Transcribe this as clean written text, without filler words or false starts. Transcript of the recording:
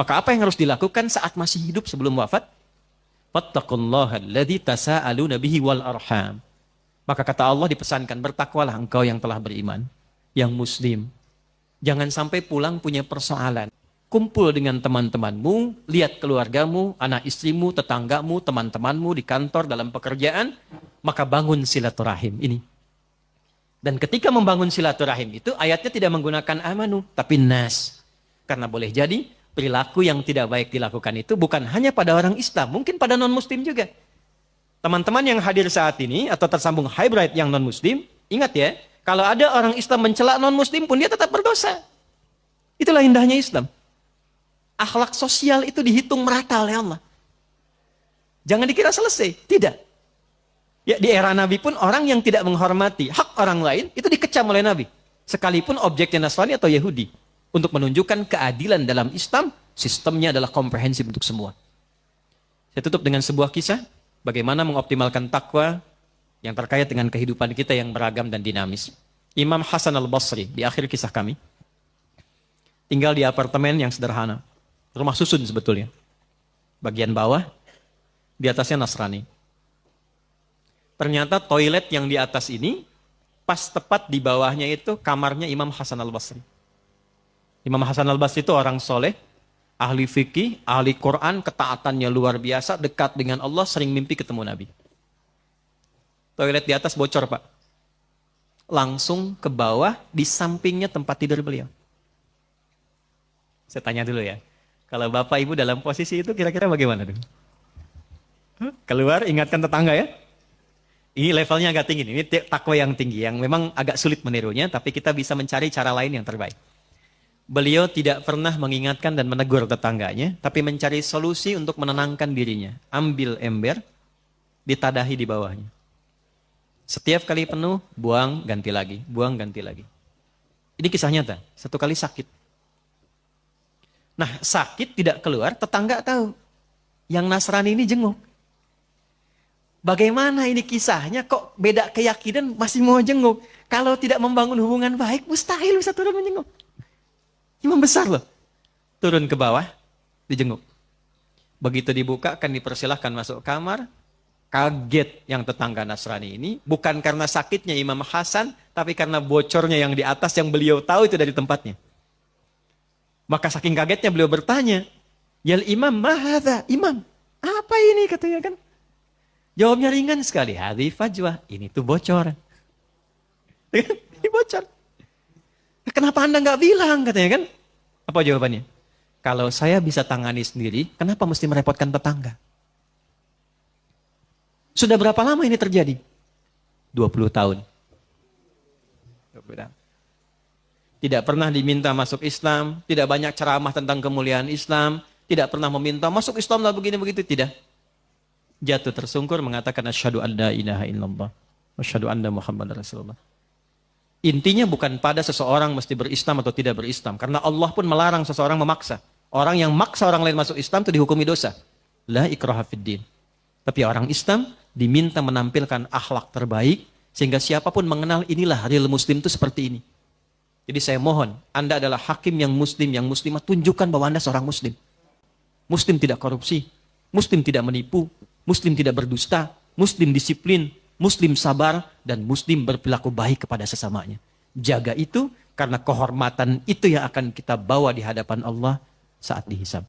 Maka apa yang harus dilakukan saat masih hidup sebelum wafat? Fattaqullaha alladzi tasaaluna bihi wal arham. Maka kata Allah dipesankan, bertakwalah engkau yang telah beriman, yang muslim. Jangan sampai pulang punya persoalan. Kumpul dengan teman-temanmu, lihat keluargamu, anak istrimu, tetanggamu, teman-temanmu di kantor, dalam pekerjaan, maka bangun silaturahim ini. Dan ketika membangun silaturahim itu, ayatnya tidak menggunakan amanu, tapi nas. Karena boleh jadi, perilaku yang tidak baik dilakukan itu bukan hanya pada orang Islam, mungkin pada non-muslim juga. Teman-teman yang hadir saat ini, atau tersambung hybrid yang non-muslim, ingat ya, kalau ada orang Islam mencela non-muslim pun dia tetap berdosa. Itulah indahnya Islam. Akhlak sosial itu dihitung merata oleh Allah. Jangan dikira selesai, tidak. Ya, di era Nabi pun orang yang tidak menghormati hak orang lain, itu dikecam oleh Nabi. Sekalipun objeknya Nasrani atau Yahudi. Untuk menunjukkan keadilan dalam Islam, sistemnya adalah komprehensif untuk semua. Saya tutup dengan sebuah kisah, bagaimana mengoptimalkan takwa yang terkait dengan kehidupan kita yang beragam dan dinamis. Imam Hasan al-Basri, di akhir kisah kami, tinggal di apartemen yang sederhana. Rumah susun sebetulnya. Bagian bawah, di atasnya Nasrani. Ternyata toilet yang di atas ini, pas tepat di bawahnya itu kamarnya Imam Hasan al-Basri. Imam Hasan al-Basri itu orang soleh, ahli fikih, ahli Quran, ketaatannya luar biasa, dekat dengan Allah, sering mimpi ketemu Nabi. Toilet di atas bocor, Pak. Langsung ke bawah, di sampingnya tempat tidur beliau. Saya tanya dulu ya, kalau Bapak Ibu dalam posisi itu kira-kira bagaimana dong? Keluar, ingatkan tetangga ya. Ini levelnya agak tinggi, ini takwa yang tinggi, yang memang agak sulit menirunya, tapi kita bisa mencari cara lain yang terbaik. Beliau tidak pernah mengingatkan dan menegur tetangganya, tapi mencari solusi untuk menenangkan dirinya. Ambil ember, ditadahi di bawahnya. Setiap kali penuh, buang, ganti lagi. Buang, ganti lagi. Ini kisah nyata. Satu kali sakit. Nah, sakit tidak keluar, tetangga tahu. Yang Nasrani ini jenguk. Bagaimana ini kisahnya, kok beda keyakinan masih mau jenguk? Kalau tidak membangun hubungan baik, mustahil bisa turun menjenguk. Imam besar loh. Turun ke bawah, dijenguk. Begitu dibuka, akan dipersilahkan masuk kamar. Kaget yang tetangga Nasrani ini. Bukan karena sakitnya Imam Hasan, tapi karena bocornya yang di atas yang beliau tahu itu dari tempatnya. Maka saking kagetnya beliau bertanya, "Yal imam, mahadha?" Imam, apa ini katanya kan? Jawabnya ringan sekali. Hadhi fajwah, ini tuh bocor. Ini bocor. Kenapa Anda nggak bilang katanya kan? Apa jawabannya? Kalau saya bisa tangani sendiri, kenapa mesti merepotkan tetangga? Sudah berapa lama ini terjadi? 20 tahun. 20 tahun. Tidak pernah diminta masuk Islam, tidak banyak ceramah tentang kemuliaan Islam, tidak pernah meminta masuk Islam lah begini begitu, tidak. Jatuh tersungkur mengatakan asyhadu an la ilaha illallah wa asyhadu anna Muhammadar Rasulullah. Intinya bukan pada seseorang mesti berislam atau tidak berislam. Karena Allah pun melarang seseorang memaksa. Orang yang maksa orang lain masuk Islam itu dihukumi dosa. La ikraha fiddin. Tapi orang Islam diminta menampilkan akhlak terbaik. Sehingga siapapun mengenal inilah real muslim itu seperti ini. Jadi saya mohon, Anda adalah hakim yang muslimah. Tunjukkan bahwa Anda seorang muslim. Muslim tidak korupsi. Muslim tidak menipu. Muslim tidak berdusta. Muslim disiplin. Muslim sabar, dan Muslim berperilaku baik kepada sesamanya. Jaga itu, karena kehormatan itu yang akan kita bawa di hadapan Allah saat dihisab.